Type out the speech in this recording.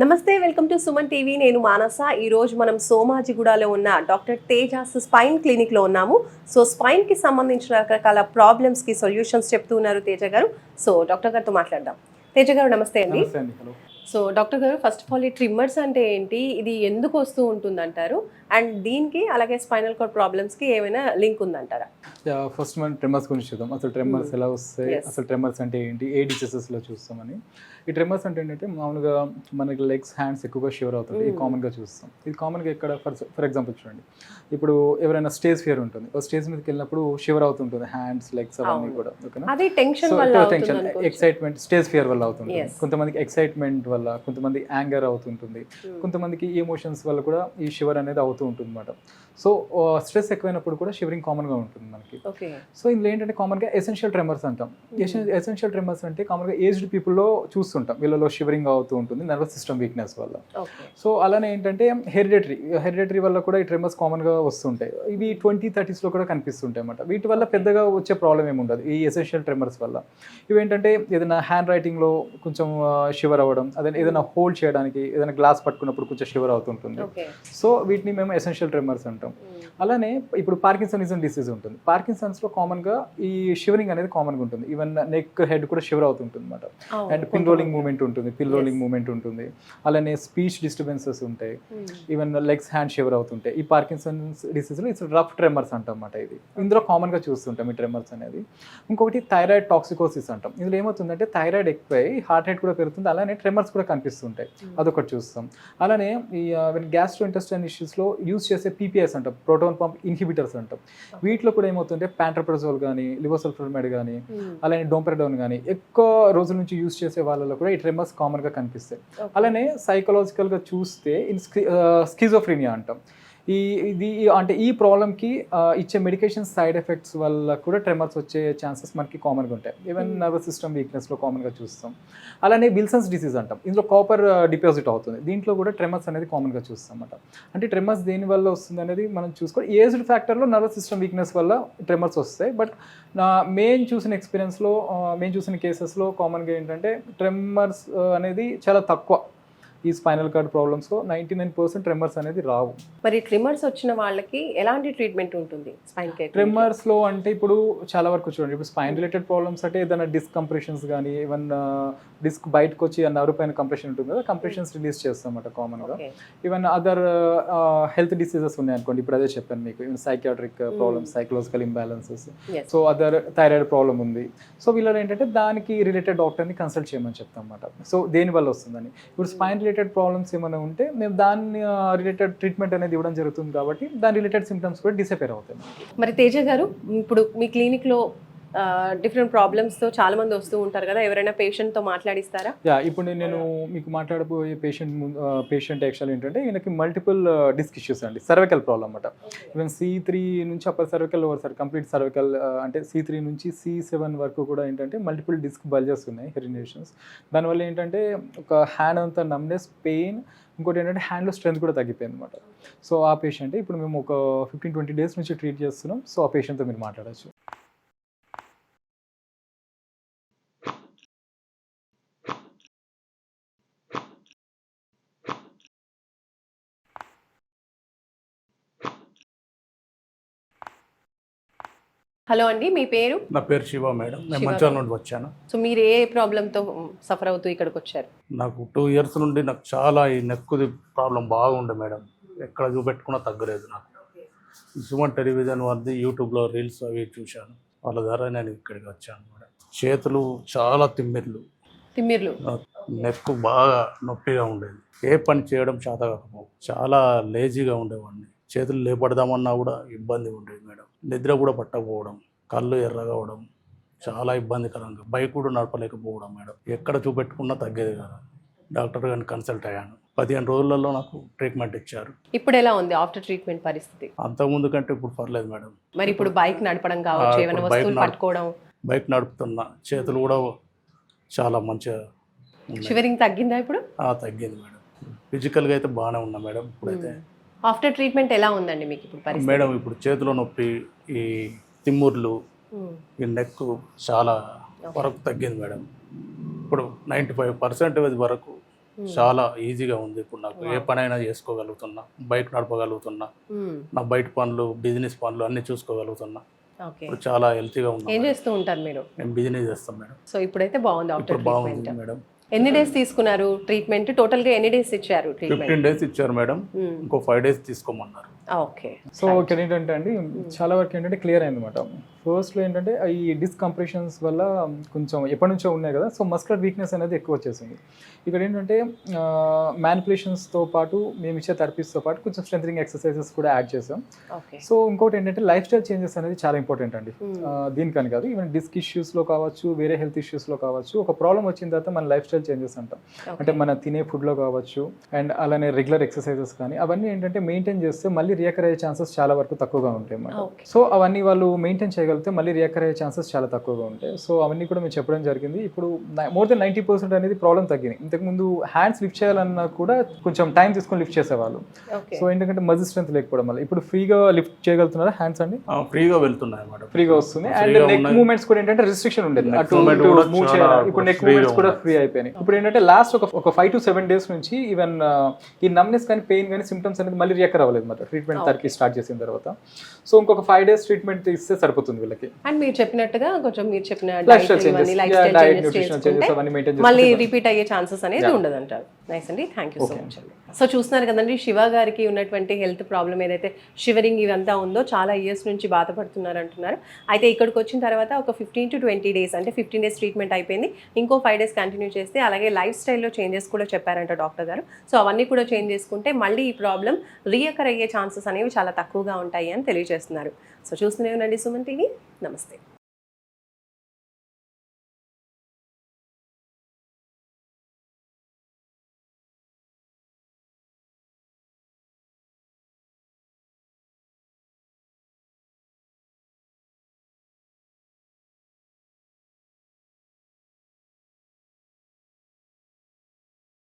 నమస్తే, welcome to Suman TV. నేను మానస. ఈరోజు మనం సోమాజిగూడలో ఉన్న డాక్టర్ తేజాస్ స్పైన్ క్లినిక్లో ఉన్నాము. సో స్పైన్కి సంబంధించిన రకరకాల ప్రాబ్లమ్స్కి సొల్యూషన్స్ చెప్తూ ఉన్నారు తేజ గారు. సో డాక్టర్ గారితో మాట్లాడదాం. తేజ గారు నమస్తే అండి. సో డాక్టర్ గారు, ఫస్ట్ ఆఫ్ ఆల్ ఈ ట్రిమ్మర్స్ అంటే ఏంటి, ఇది ఎందుకు వస్తూ ఉంటుంది అంటారు, అండ్ దీనికి అలాగే స్పైనల్ కార్డ్ ప్రాబ్లమ్స్కి ఏమైనా లింక్ ఉందంటారా? ఫస్ట్ మనం ట్రెమర్స్ గురించి చూద్దాం. అసలు ట్రెమర్స్ ఎలా వస్తాయి, అసలు ట్రెమర్స్ అంటే ఏంటి, ఏ డిసీజెస్లో చూస్తామని. ఈ ట్రెమర్స్ అంటే ఏంటంటే మామూలుగా మనకి లెగ్స్, హ్యాండ్స్ ఎక్కువగా షివర్ అవుతుంది. ఇది కామన్గా చూస్తాం. ఇది కామన్గా ఎక్కడ ఫర్ ఎగ్జాంపుల్ చూడండి, ఇప్పుడు ఎవరైనా స్టేజ్ ఫియర్ ఉంటుంది, స్టేజ్ మీదకి వెళ్ళినప్పుడు షివర్ అవుతుంటుంది హ్యాండ్స్, లెగ్స్ అవన్నీ కూడా. ఓకేనా, టెన్షన్, ఎక్సైట్మెంట్, స్టేజ్ ఫియర్ వల్ల అవుతుంది. కొంతమందికి ఎక్సైట్మెంట్ వల్ల, కొంతమంది యాంగర్ అవుతుంటుంది, కొంతమందికి ఎమోషన్స్ వల్ల కూడా ఈ షివర్ అనేది అవుతూ ఉంటుంది అన్నమాట. సో స్ట్రెస్ ఎక్కువైనప్పుడు కూడా షివరింగ్ కామన్గా ఉంటుంది మనకి. సో ఇందులో ఏంటంటే కామన్గా ఎసెన్షియల్ ట్రెమర్స్ అంటాం. ఎసెన్షియల్ ట్రెమర్స్ అంటే కామన్గా ఏజ్డ్ పీపుల్లో చూస్తుంటాం, వీళ్ళలో షివరింగ్ అవుతూ ఉంటుంది నర్వస్ సిస్టమ్ వీక్నెస్ వల్ల. సో అలానే ఏంటంటే హెరిడిటరీ వల్ల కూడా ఈ ట్రెమర్స్ కామన్గా వస్తుంటాయి. ఇవి 20-30s కూడా కనిపిస్తుంటాయి అన్నమాట. వీటి వల్ల పెద్దగా వచ్చే ప్రాబ్లం ఏమి ఉండదు ఈ ఎసెన్షియల్ ట్రెమర్స్ వల్ల. ఇవేంటంటే ఏదైనా హ్యాండ్ రైటింగ్లో కొంచెం షివర్ అవ్వడం, అదే ఏదైనా హోల్డ్ చేయడానికి ఏదైనా గ్లాస్ పట్టుకున్నప్పుడు కొంచెం షివర్ అవుతుంటుంది. సో వీటిని మేము ఎసెన్షియల్ ట్రెమర్స్ అంటాం. అలానే ఇప్పుడు పార్కిన్సనిజం డిసీజ్ ఉంటుంది. పార్కిన్సన్స్లో కామన్గా ఈ షివరింగ్ అనేది కామన్గా ఉంటుంది. ఈవెన్ నెక్, హెడ్ కూడా షివర్ అవుతుంటుంది అనమాట. అండ్ పిన్ రోలింగ్ మూమెంట్ ఉంటుంది. అలానే స్పీచ్ డిస్టర్బెన్సెస్ ఉంటాయి. ఈవెన్ లెగ్స్, హ్యాండ్ షివర్ అవుతుంటాయి. ఈ పార్కిన్సన్స్ డిసీజ్లో ఇట్స్ రఫ్ ట్రెమర్స్ అంటాం అన్నమాట. ఇది ఇందులో కామన్గా చూస్తుంటాం ఈ ట్రెమర్స్ అనేది. ఇంకొకటి థైరాయిడ్ టాక్సికోసిస్ అంటాం. ఇందులో ఏమవుతుందంటే థైరాయిడ్ ఎక్కువై హార్ట్ రేట్ కూడా పెరుగుతుంది, అలానే ట్రెమర్స్ కూడా కనిపిస్తుంటాయి, అదొకటి చూస్తాం. అలానే ఈ గ్యాస్ట్రో ఇంటెస్టైన్ ఇష్యూస్లో యూజ్ చేసే పీపీఎస్ అంటాం, ప్రోటాన్ పంప్ ఇన్హిబిటర్స్ అంటాం. వీటిలో కూడా ఏమవుతుంటే ప్యాంట్రప్రజోల్ కానీ, లివోసల్ఫామైడ్ కానీ, అలానే డోంపెరడోన్ కానీ ఎక్కువ రోజుల నుంచి యూజ్ చేసే వాళ్ళలో కూడా ఈ ట్రెమర్స్ కామన్గా కనిపిస్తాయి. అలానే సైకలాజికల్గా చూస్తే స్కిజోఫ్రీనియా అంటాం. ఇది అంటే ఈ ప్రాబ్లమ్కి ఇచ్చే మెడికేషన్ సైడ్ ఎఫెక్ట్స్ వల్ల కూడా ట్రెమర్స్ వచ్చే ఛాన్సెస్ మనకి కామన్గా ఉంటాయి. ఈవెన్ నర్వస్ సిస్టమ్ వీక్నెస్లో కామన్గా చూస్తాం. అలానే విల్సన్స్ డిసీజ్ అంటాం. ఇందులో కాపర్ డిపాజిట్ అవుతుంది. దీంట్లో కూడా ట్రెమర్స్ అనేది కామన్గా చూస్తాం అన్నమాట. అంటే ట్రెమర్స్ దేని వల్ల వస్తుంది అనేది మనం చూసుకోవాలి. ఏజ్డ్ ఫ్యాక్టర్లో నర్వస్ సిస్టమ్ వీక్నెస్ వల్ల ట్రెమర్స్ వస్తాయి. బట్ మేము చూసిన కేసెస్లో కామన్గా ఏంటంటే ట్రెమర్స్ అనేది చాలా తక్కువ. ఈ స్పైనల్ కార్డ్ ప్రాబ్లమ్స్లో 99% ట్రెమర్స్ అనేది రావు. మరి ట్రిమ్మర్స్ వచ్చిన వాళ్ళకి ఎలాంటి ట్రీట్మెంట్ ఉంటుంది స్పైన్ కేర్? ట్రెమర్స్లో అంటే ఇప్పుడు చాలా వరకు చూడండి, ఇప్పుడు స్పైన్ రిలేటెడ్ ప్రాబ్లమ్స్ అంటే ఏదైనా డిస్క్ కంప్రెషన్స్ కానీ, ఈవెన్ డిస్క్ బయటకు వచ్చి నర్వ్ పైన కంప్రెషన్ ఉంటుంది కదా, కంప్రెషన్స్ రిలీజ్ చేస్తాం అన్నమాట కామన్గా. ఈవెన్ అదర్ హెల్త్ డిసీజెస్ ఉన్నాయనుకోండి, ఇప్పుడు అదే చెప్పాను మీకు, even psychiatric problems, psychological imbalances, so other thyroid problem ఉంది. సో వీళ్ళలో ఏంటంటే దానికి రిలేటెడ్ డాక్టర్ని కన్సల్ట్ చేయమని చెప్తాం అన్నమాట. సో దేనివల్ల వస్తుందని. ఇప్పుడు స్పైన్ రిలేటెడ్ ప్రాబ్లమ్స్ ఏమైనా ఉంటే మేము దాన్ని రిలేటెడ్ ట్రీట్మెంట్ అనేది ఇవ్వడం జరుగుతుంది, కాబట్టి దాని రిలేటెడ్ సిమ్టమ్స్ కూడా డిసపేర్ అవుతాయి. మరి తేజ గారు, ఇప్పుడు మీ క్లినిక్లో డిఫరెంట్ ప్రాబ్లమ్స్తో చాలా మంది వస్తూ ఉంటారు కదా, ఎవరైనా పేషెంట్తో మాట్లాడిస్తారా? ఇప్పుడు నేను మీకు మాట్లాడబోయే పేషెంట్ యాక్చువల్ ఏంటంటే ఈయనకి మల్టిపుల్ డిస్క్ ఇష్యూస్ అండి, సర్వికల్ ప్రాబ్లమ్ అన్నమాట. ఈవెన్ C3 నుంచి అప్పర్ సర్వికల్, కంప్లీట్ సర్వికల్ అంటే C3 నుంచి C7 వరకు కూడా ఏంటంటే మల్టిపుల్ డిస్క్ బల్జెస్ ఉన్నాయి, హెరినేషన్స్. దానివల్ల ఏంటంటే ఒక హ్యాండ్ అంతా నమ్నెస్, పెయిన్, ఇంకోటి ఏంటంటే హ్యాండ్లో స్ట్రెంత్ కూడా తగ్గిపోయింది అనమాట. సో ఆ పేషెంట్ ఇప్పుడు మేము ఒక 15-20 డేస్ నుంచి ట్రీట్ చేస్తున్నాం. సో ఆ పేషెంట్తో మీరు మాట్లాడచ్చు. హలో అండి, మీ పేరు? నా పేరు శివ మేడం. నేను మంచిర్యాల నుండి వచ్చాను. సో మీరు ఏ ప్రాబ్లంతో సఫర్ అవుతూ ఇక్కడికి వచ్చారు? నాకు 2 years నుండి నాకు చాలా ఈ నెక్కుది ప్రాబ్లం బాగుండే మేడం. ఎక్కడ చూపెట్టుకున్నా తగ్గలేదు నాకు. సుమన్ టెలివిజన్ వారిది యూట్యూబ్లో రీల్స్ అవి చూశాను, వాళ్ళ ద్వారా నేను ఇక్కడికి వచ్చాను మేడం. చేతులు చాలా తిమ్మిర్లు, నెక్ బాగా నొప్పిగా ఉండేది. ఏ పని చేయడం చేత కాకపోవు, చాలా లేజీగా ఉండేవాడిని. చేతులు లేపడదామన్నా కూడా ఇబ్బంది ఉండేది మేడం. నిద్ర కూడా పట్టకపోవడం, కళ్ళు ఎర్రగా అవడం, చాలా ఇబ్బందికరంగా, బైక్ కూడా నడపలేకపోవడం మేడం. ఎక్కడ చూపెట్టుకున్నా తగ్గేది కదా. డాక్టర్ గారిని కన్సల్ట్ అయ్యాను. 15 రోజులలో నాకు ట్రీట్మెంట్ ఇచ్చారు. ఇప్పుడు ఎలా ఉంది ఆఫ్టర్ ట్రీట్మెంట్ పరిస్థితి? అంతకుముందు కంటే ఇప్పుడు పర్లేదు మేడం. మరి ఇప్పుడు బైక్ నడపడం కావచ్చు, ఏమైనా వస్తువులు పట్టుకోవడం? బైక్ నడుపుతున్నా, చేతులు కూడా చాలా మంచిగా. షివరింగ్ తగ్గిందా ఇప్పుడు? తగ్గింది మేడం. ఫిజికల్గా అయితే బాగానే ఉన్నా మేడం. ఇప్పుడైతే ఆఫ్టర్ ట్రీట్మెంట్ ఎలా ఉందండి మీకు ఇప్పుడు పరిస్థితి? మేడం ఇప్పుడు చేతిలో నొప్పి, ఈ తిమ్ముర్లు, ఈ నెక్ చాలా వరకు తగ్గింది మేడం. ఇప్పుడు 95% వరకు చాలా ఈజీగా ఉంది ఇప్పుడు నాకు. ఏ పనైనా చేసుకోగలుగుతున్నా, బైక్ నడపగలుగుతున్నా, నా బయట పనులు, బిజినెస్ పనులు అన్నీ చూసుకోగలుగుతున్నా. ఓకే. ఇప్పుడు చాలా హెల్తీగా ఏం ఉన్నా. చేస్తూ ఉంటారు మీరు? మేము బిజినెస్ చేస్తాం మేడం. సో ఇప్పుడైతే బాగుంది డాక్టర్ ఇప్పుడు బాగుంది ట్రీట్మెంట్. మేడం. ఎన్ని డేస్ తీసుకున్నారు ట్రీట్మెంట్? టోటల్ గా ఎన్ని డేస్ ఇచ్చారు ట్రీట్మెంట్? 15 days ఇచ్చారు మేడం. ఇంకో 5 days తీసుకోమన్నారు. ఓకే. సో ఇక్కడ ఏంటంటే అండి చాలా వరకు ఏంటంటే క్లియర్ అయింది అనమాట. ఫస్ట్లో ఏంటంటే ఈ డిస్క్ కంప్రెషన్స్ వల్ల కొంచెం ఎప్పటి నుంచో ఉన్నాయి కదా, సో మస్కులర్ వీక్నెస్ అనేది ఎక్కువ వచ్చేసింది. ఇక్కడ ఏంటంటే మ్యానిపులేషన్స్తో పాటు మేము ఇచ్చే థెరపీస్తో పాటు కొంచెం స్ట్రెంథనింగ్ ఎక్సర్సైజెస్ కూడా యాడ్ చేసాం. ఓకే. సో ఇంకోటి ఏంటంటే లైఫ్ స్టైల్ చేంజెస్ అనేది చాలా ఇంపార్టెంట్ అండి. దీనికని కాదు, ఈవెన్ డిస్క్ ఇష్యూస్లో కావచ్చు, వేరే హెల్త్ ఇష్యూస్లో కావచ్చు, ఒక ప్రాబ్లం వచ్చిన తర్వాత మన లైఫ్ స్టైల్ చేంజెస్ అంటాం. అంటే మన తినే ఫుడ్లో కావచ్చు అండ్ అలానే రెగ్యులర్ ఎక్సర్సైజెస్ కానీ అవన్నీ ఏంటంటే మెయింటైన్ చేస్తే మళ్ళీ రియాకర్ అయ్యే ఛాన్సెస్ చాలా వరకు తక్కువగా ఉంటాయి అన్నమాట. సో అవన్నీ వాళ్ళు మెయింటైన్ చేయగలిగితే మళ్ళీ రియాకర్ అయ్యే ఛాన్సెస్ చాలా తక్కువగా ఉంటాయి. సో అవన్నీ కూడా మేము చెప్పడం జరిగింది. ఇప్పుడు మోర్ దెన్ 90% అనేది ప్రాబ్లం తగ్గింది. ఇంతకుముందు హ్యాండ్స్ లిఫ్ట్ చేయాలన్నా కూడా కొంచెం టైం తీసుకొని లిఫ్ట్ చేసేవాళ్ళు. సో ఏంటంటే మజిల్ స్ట్రెంత్ లేకపోవడం వల్ల ఇప్పుడు ఫ్రీగా లిఫ్ట్ చేయగలుగుతున్నారా హ్యాండ్స్ అండి? ఫ్రీగా వెళ్తున్నాయి మేడం. ఫ్రీగా వస్తుంది. అండ్ నెక్ మూవ్మెంట్స్ కూడా ఏంటంటే రిస్ట్రిక్షన్ ఉండేది, అటు మూవ్ చేయాలి. ఇప్పుడు నెక్ మూవ్మెంట్స్ కూడా ఫ్రీ అయిపోయినాయి. ఇప్పుడు ఏంటంటే లాస్ట్ ఒక 5 to 7 days నుంచి ఈవెన్ ఈ నమ్నెస్ కానీ పెయిన్ కానీ సిమ్టమ్స్ అనేది మళ్ళీ రియాకర్ అవ్వలేదు అన్నమాట ట్రీట్మెంట్ థెరపీ స్టార్ట్ చేసిన తర్వాత. సో ఇంకొక 5 days ట్రీట్మెంట్ ఇస్తే సరిపోతుంది వీళ్ళకి. అండ్ మీరు చెప్పినట్టుగా కొంచెం మీరు చెప్పిన లైఫ్ స్టైల్ చేంజెస్ అవన్నీ మెయింటైన్ చేస్తే మళ్ళీ రిపీట్ అయ్యే ఛాన్సెస్ అనేది ఉండదు అంటారు. నైస్ అండి, థ్యాంక్ యూ సో మచ్ అండి. సో చూస్తున్నారు కదండి, శివ గారికి ఉన్నటువంటి హెల్త్ ప్రాబ్లం ఏదైతే షివరింగ్ ఇవంతా ఉందో చాలా ఇయర్స్ నుంచి బాధపడుతున్నారు అంటున్నారు. అయితే ఇక్కడికి వచ్చిన తర్వాత ఒక 15 to 20 days అంటే 15 days ట్రీట్మెంట్ అయిపోయింది. ఇంకో 5 days కంటిన్యూ చేస్తే అలాగే లైఫ్ స్టైల్లో చేంజెస్ కూడా చెప్పారంట డాక్టర్ గారు. సో అవన్నీ కూడా చేంజ్ చేసుకుంటే మళ్ళీ ఈ ప్రాబ్లం రీయకర్ అయ్యే ఛాన్సెస్ అనేవి చాలా తక్కువగా ఉంటాయి అని తెలియజేస్తున్నారు. సో చూస్తూనే ఉండండి సుమన్ టీవీ. నమస్తే.